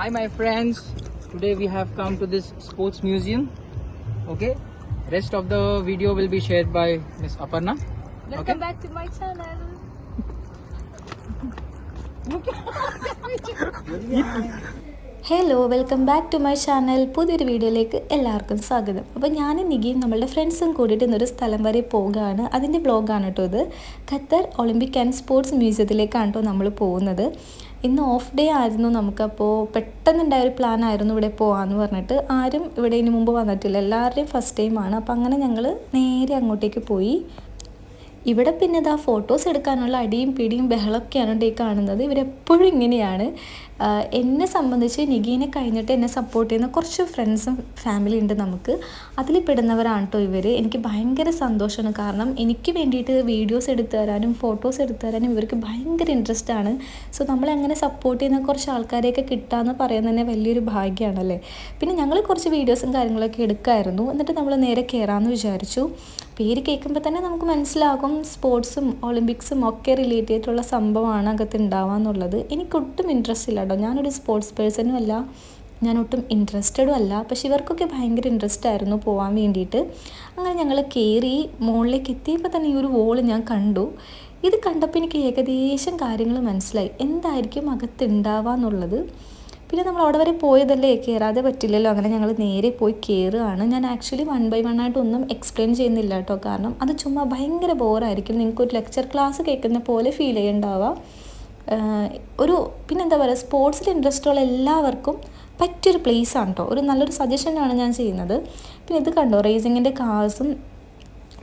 Hi my friends, today we have come to this sports museum. Okay, rest of the video will be shared by Miss Aparna. Welcome back to my channel. Hello welcome back to my channel. പുതിയൊരു വീഡിയോയിലേക്ക് എല്ലാവർക്കും സ്വാഗതം. അപ്പോൾ ഞാനും നികിയും നമ്മളുടെ ഫ്രണ്ട്സും കൂടിയിട്ട് ഇന്നൊരു സ്ഥലം വരെ പോകുകയാണ്. അതിൻ്റെ വ്ളോഗാണ് കേട്ടോ ഇത്. ഖത്തർ ഒളിമ്പിക് ആൻഡ് സ്പോർട്സ് മ്യൂസിയത്തിലേക്കാണ് കേട്ടോ നമ്മൾ പോകുന്നത്. ഇന്ന് ഓഫ് ഡേ ആയിരുന്നു നമുക്കപ്പോൾ പെട്ടെന്നുണ്ടായ ഒരു പ്ലാൻ ആയിരുന്നു ഇവിടെ പോകാമെന്ന് പറഞ്ഞിട്ട്. ആരും ഇവിടെ ഇതിന് മുമ്പ് വന്നിട്ടില്ല, എല്ലാവരുടെയും ഫസ്റ്റ് ടൈമാണ്. അപ്പോൾ അങ്ങനെ ഞങ്ങൾ നേരെ അങ്ങോട്ടേക്ക് പോയി. ഇവിടെ പിന്നെ ഇതാ ഫോട്ടോസ് എടുക്കാനുള്ള അടിയും പിടിയും ബഹളമൊക്കെയാണ് ഈ കാണുന്നത്. ഇവരെപ്പോഴും ഇങ്ങനെയാണ്. എന്നെ സംബന്ധിച്ച് നിഗീനെ കഴിഞ്ഞിട്ട് എന്നെ സപ്പോർട്ട് ചെയ്യുന്ന കുറച്ച് ഫ്രണ്ട്സും ഫാമിലി ഉണ്ട് നമുക്ക്. അതിൽ പെടുന്നവരാണ് കേട്ടോ ഇവർ. എനിക്ക് ഭയങ്കര സന്തോഷമാണ്, കാരണം എനിക്ക് വേണ്ടിയിട്ട് വീഡിയോസ് എടുത്തു തരാനും ഫോട്ടോസ് എടുത്തു തരാനും ഇവർക്ക് ഭയങ്കര ഇൻട്രസ്റ്റ് ആണ്. സോ നമ്മളെങ്ങനെ സപ്പോർട്ട് ചെയ്യുന്ന കുറച്ച് ആൾക്കാരെയൊക്കെ കിട്ടാമെന്ന് പറയുന്നത് തന്നെ വലിയൊരു ഭാഗ്യമാണല്ലേ. പിന്നെ ഞങ്ങൾ കുറച്ച് വീഡിയോസും കാര്യങ്ങളൊക്കെ എടുക്കായിരുന്നു. എന്നിട്ട് നമ്മൾ നേരെ കയറാമെന്ന് വിചാരിച്ചു. പേര് കേൾക്കുമ്പോൾ തന്നെ നമുക്ക് മനസ്സിലാകും സ്പോർട്സും ഒളിമ്പിക്സും ഒക്കെ റിലേറ്റ് ചെയ്തിട്ടുള്ള സംഭവമാണ് അകത്ത് ഉണ്ടാവുക എന്നുള്ളത്. എനിക്കൊട്ടും ഇൻട്രസ്റ്റ് ഇല്ല കേട്ടോ. ഞാനൊരു സ്പോർട്സ് പേഴ്സണും അല്ല, ഞാനൊട്ടും ഇൻട്രസ്റ്റഡും അല്ല. പക്ഷെ ഇവർക്കൊക്കെ ഭയങ്കര ഇൻട്രസ്റ്റ് ആയിരുന്നു പോകാൻ വേണ്ടിയിട്ട്. അങ്ങനെ ഞങ്ങൾ കയറി മുകളിലേക്ക് എത്തിയപ്പോൾ തന്നെ ഈ ഒരു വോള് ഞാൻ കണ്ടു. ഇത് കണ്ടപ്പോൾ എനിക്ക് ഏകദേശം കാര്യങ്ങൾ മനസ്സിലായി എന്തായിരിക്കും അകത്ത് ഉണ്ടാവുക എന്നുള്ളത്. പിന്നെ നമ്മൾ അവിടെ വരെ പോയതല്ലേ, കയറാതെ പറ്റില്ലല്ലോ. അങ്ങനെ ഞങ്ങൾ നേരെ പോയി കയറുകയാണ്. ഞാൻ ആക്ച്വലി 1 by 1 ആയിട്ടൊന്നും എക്സ്പ്ലെയിൻ ചെയ്യുന്നില്ല കേട്ടോ, കാരണം അത് ചുമ്മാ ഭയങ്കര ബോറായിരിക്കും. നിങ്ങൾക്കൊരു ലെക്ചർ ക്ലാസ് കേൾക്കുന്ന പോലെ ഫീൽ ചെയ്യുന്നുണ്ടാവുക. പിന്നെ എന്താ പറയുക, സ്പോർട്സിൽ ഇൻട്രസ്റ്റ് ഉള്ള എല്ലാവർക്കും പറ്റിയൊരു പ്ലേസാണ് കേട്ടോ. ഒരു നല്ലൊരു സജഷനാണ് ഞാൻ ചെയ്യുന്നത്. പിന്നെ ഇത് കണ്ടോ, റേസിങ്ങിൻ്റെ കാർസും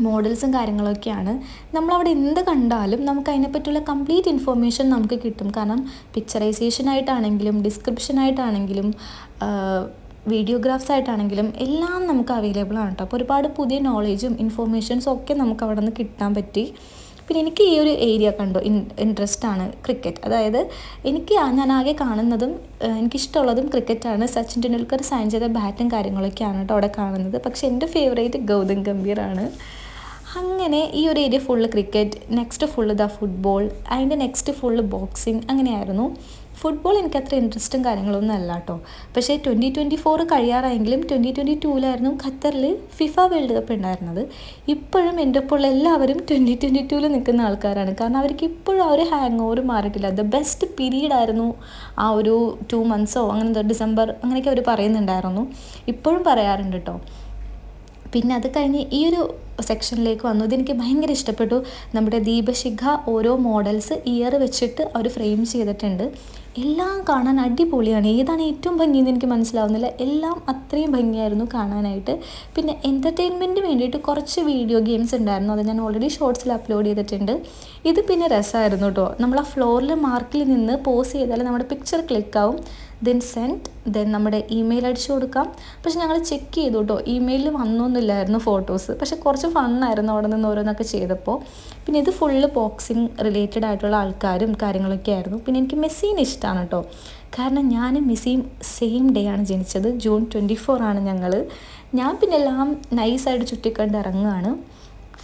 മോഡൽസും കാര്യങ്ങളൊക്കെയാണ്. നമ്മളവിടെ എന്ത് കണ്ടാലും നമുക്ക് അതിനെപ്പറ്റിയുള്ള കംപ്ലീറ്റ് ഇൻഫോർമേഷൻ നമുക്ക് കിട്ടും. കാരണം പിക്ചറൈസേഷനായിട്ടാണെങ്കിലും ഡിസ്ക്രിപ്ഷനായിട്ടാണെങ്കിലും വീഡിയോഗ്രാഫ്സ് ആയിട്ടാണെങ്കിലും എല്ലാം നമുക്ക് അവൈലബിൾ ആണ് കേട്ടോ. അപ്പോൾ ഒരുപാട് പുതിയ നോളേജും ഇൻഫോർമേഷൻസും ഒക്കെ നമുക്ക് അവിടെ നിന്ന് കിട്ടാൻ പറ്റി. പിന്നെ എനിക്ക് ഈ ഒരു ഏരിയ കണ്ടോ ഇൻട്രസ്റ്റാണ് ക്രിക്കറ്റ്. അതായത് ഞാൻ ആകെ കാണുന്നതും എനിക്കിഷ്ടമുള്ളതും ക്രിക്കറ്റാണ്. സച്ചിൻ ടെണ്ടുൽക്കർ സൈൻ ചെയ്ത ബാറ്റും കാര്യങ്ങളൊക്കെയാണ് കേട്ടോ അവിടെ കാണുന്നത്. പക്ഷേ എൻ്റെ ഫേവറേറ്റ് ഗൗതം ഗംഭീറാണ്. അങ്ങനെ ഈ ഒരു area full cricket, next full football, അതിൻ്റെ നെക്സ്റ്റ് ഫുള്ള് ബോക്സിങ്, അങ്ങനെയായിരുന്നു. ഫുട്ബോൾ എനിക്ക് അത്ര ഇൻട്രസ്റ്റും കാര്യങ്ങളൊന്നും അല്ല കേട്ടോ. പക്ഷേ 2024 കഴിയാറായെങ്കിലും 2022 ഖത്തറിൽ ഫിഫ വേൾഡ് കപ്പ് ഉണ്ടായിരുന്നത്. ഇപ്പോഴും എൻ്റെ ഒപ്പം എല്ലാവരും 2022 നിൽക്കുന്ന ആൾക്കാരാണ്. കാരണം അവർക്ക് ഇപ്പോഴും ആ ഒരു ഹാങ് ഓവർ മാറിയിട്ടില്ല. ദ ബെസ്റ്റ് പീരീഡ് ആയിരുന്നു ആ ഒരു 2 months അങ്ങനെ ഡിസംബർ അങ്ങനെയൊക്കെ അവർ പറയുന്നുണ്ടായിരുന്നു. ഇപ്പോഴും പറയാറുണ്ട് കേട്ടോ. പിന്നെ അത് കഴിഞ്ഞ് ഈ ഒരു സെക്ഷനിലേക്ക് വന്നു. ഇതെനിക്ക് ഭയങ്കര ഇഷ്ടപ്പെട്ടു. നമ്മുടെ ദീപശിഖ ഓരോ മോഡൽസ് ഇയർ വെച്ചിട്ട് അവർ ഫ്രെയിം ചെയ്തിട്ടുണ്ട്. എല്ലാം കാണാൻ അടിപൊളിയാണ്. ഏതാണ് ഏറ്റവും ഭംഗിയെന്ന് എനിക്ക് മനസ്സിലാവുന്നില്ല. എല്ലാം അത്രയും ഭംഗിയായിരുന്നു കാണാനായിട്ട്. പിന്നെ എൻ്റർടൈൻമെൻറ്റിന് വേണ്ടിയിട്ട് കുറച്ച് വീഡിയോ ഗെയിംസ് ഉണ്ടായിരുന്നു. അത് ഞാൻ ഓൾറെഡി ഷോർട്സിൽ അപ്ലോഡ് ചെയ്തിട്ടുണ്ട്. ഇത് പിന്നെ രസമായിരുന്നു കേട്ടോ. നമ്മൾ ആ ഫ്ലോറിൽ മാർക്കിൽ നിന്ന് പോസ് ചെയ്താൽ നമ്മുടെ പിക്ചർ ക്ലിക്കാവും. ദെൻ സെൻഡ്, ദെൻ നമ്മുടെ ഇമെയിൽ അടിച്ചു കൊടുക്കാം. പക്ഷെ ഞങ്ങൾ ചെക്ക് ചെയ്തു കേട്ടോ, ഇമെയിലിൽ വന്നൊന്നുമില്ലായിരുന്നു ഫോട്ടോസ്. പക്ഷെ കുറച്ച് ഫണ്ണായിരുന്നു അവിടെ നിന്ന് ഓരോന്നൊക്കെ ചെയ്തപ്പോൾ. പിന്നെ ഇത് ഫുള്ള് ബോക്സിങ് റിലേറ്റഡ് ആയിട്ടുള്ള ആൾക്കാരും കാര്യങ്ങളൊക്കെ ആയിരുന്നു. പിന്നെ എനിക്ക് മെസ്സിനെ ഇഷ്ടമാണ് കേട്ടോ, കാരണം ഞാനും മെസ്സിയും സെയിം ഡേ ആണ് ജനിച്ചത്. June 24 ആണ് ഞങ്ങൾ. ഞാൻ പിന്നെ എല്ലാം നൈസായിട്ട് ചുറ്റിക്കണ്ട് ഇറങ്ങുകയാണ്.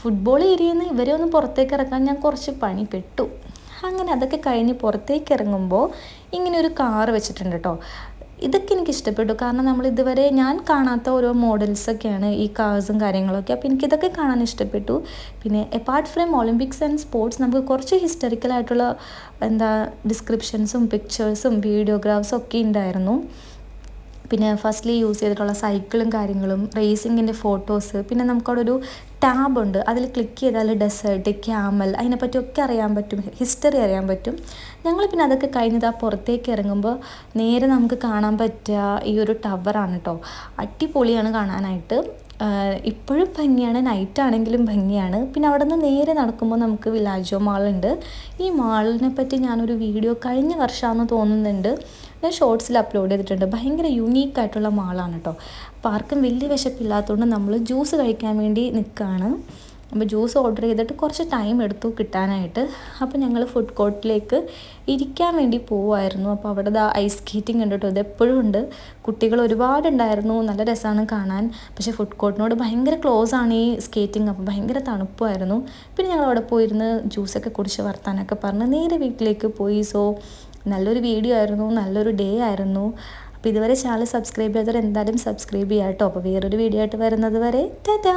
ഫുട്ബോൾ ഏരിയയിൽ നിന്ന് ഇവരെ ഒന്ന് പുറത്തേക്ക് ഇറക്കാൻ ഞാൻ കുറച്ച് പണി പെട്ടു. അങ്ങനെ അതൊക്കെ കഴിഞ്ഞ് പുറത്തേക്ക് ഇറങ്ങുമ്പോൾ ഇങ്ങനെ ഒരു കാറ് വെച്ചിട്ടുണ്ട് കേട്ടോ. ഇതൊക്കെ എനിക്ക് ഇഷ്ടപ്പെട്ടു, കാരണം നമ്മൾ ഇതുവരെ ഞാൻ കാണാത്ത ഓരോ മോഡൽസൊക്കെയാണ് ഈ കാർസും കാര്യങ്ങളൊക്കെ. അപ്പോൾ എനിക്കിതൊക്കെ കാണാൻ ഇഷ്ടപ്പെട്ടു. പിന്നെ apart from Olympics and sports നമുക്ക് കുറച്ച് ഹിസ്റ്ററിക്കലായിട്ടുള്ള ഡിസ്ക്രിപ്ഷൻസും പിക്ചേഴ്സും വീഡിയോഗ്രാഫ്സും ഒക്കെ ഉണ്ടായിരുന്നു. പിന്നെ ഫസ്റ്റ്ലി യൂസ് ചെയ്തിട്ടുള്ള സൈക്കിളും കാര്യങ്ങളും, റേസിങ്ങിൻ്റെ ഫോട്ടോസ്. പിന്നെ നമുക്കവിടെ ഒരു ടാബുണ്ട്, അതിൽ ക്ലിക്ക് ചെയ്താൽ ഡെസേർട്ട്, ക്യാമൽ, അതിനെപ്പറ്റിയൊക്കെ അറിയാൻ പറ്റും, ഹിസ്റ്ററി അറിയാൻ പറ്റും. ഞങ്ങൾ പിന്നെ അതൊക്കെ കഴിഞ്ഞത് പുറത്തേക്ക് ഇറങ്ങുമ്പോൾ നേരെ നമുക്ക് കാണാൻ പറ്റുക ഈ ഒരു ടവറാണ് കേട്ടോ. അടിപൊളിയാണ് കാണാനായിട്ട്. ഇപ്പോഴും ഭംഗിയാണ്, നൈറ്റാണെങ്കിലും ഭംഗിയാണ്. പിന്നെ അവിടെ നിന്ന് നേരെ നടക്കുമ്പോൾ നമുക്ക് വിലാജോ മാളുണ്ട്. ഈ മാളിനെ പറ്റി ഞാനൊരു വീഡിയോ കഴിഞ്ഞ വർഷമാണെന്ന് തോന്നുന്നുണ്ട്, ഞാൻ ഷോർട്സിൽ അപ്ലോഡ് ചെയ്തിട്ടുണ്ട്. ഭയങ്കര യുണീക്കായിട്ടുള്ള മാളാണ് കേട്ടോ. അപ്പോൾ ആർക്കും വലിയ വിശപ്പില്ലാത്തതുകൊണ്ട് നമ്മൾ ജ്യൂസ് കഴിക്കാൻ വേണ്ടി നിൽക്കുകയാണ്. അപ്പോൾ ജ്യൂസ് ഓർഡർ ചെയ്തിട്ട് കുറച്ച് ടൈം എടുത്തു കിട്ടാനായിട്ട്. അപ്പോൾ ഞങ്ങൾ ഫുഡ് കോർട്ടിലേക്ക് ഇരിക്കാൻ വേണ്ടി പോവുമായിരുന്നു. അപ്പോൾ അവിടെ ഐസ് സ്കേറ്റിംഗ് ഉണ്ട് കേട്ടോ, ഇതെപ്പോഴും ഉണ്ട്. കുട്ടികൾ ഒരുപാടുണ്ടായിരുന്നു, നല്ല രസമാണ് കാണാൻ. പക്ഷേ ഫുഡ് കോർട്ടിനോട് ഭയങ്കര ക്ലോസ് ആണ് ഈ സ്കേറ്റിംഗ്, അപ്പോൾ ഭയങ്കര തണുപ്പായിരുന്നു. പിന്നെ ഞങ്ങൾ അവിടെ പോയിരുന്ന് ജ്യൂസൊക്കെ കുടിച്ച് വർത്താനൊക്കെ പറഞ്ഞ് നേരെ വീട്ടിലേക്ക് പോയി. സോ നല്ലൊരു വീഡിയോ ആയിരുന്നു, നല്ലൊരു ഡേ ആയിരുന്നു. അപ്പോൾ ഇതുവരെ ചാനൽ സബ്സ്ക്രൈബ് ചെയ്തവർ എന്തായാലും സബ്സ്ക്രൈബ് ചെയ്യാം കേട്ടോ. അപ്പോൾ വേറൊരു വീഡിയോ ആയിട്ട് വരുന്നത് വരെ ടാറ്റാ.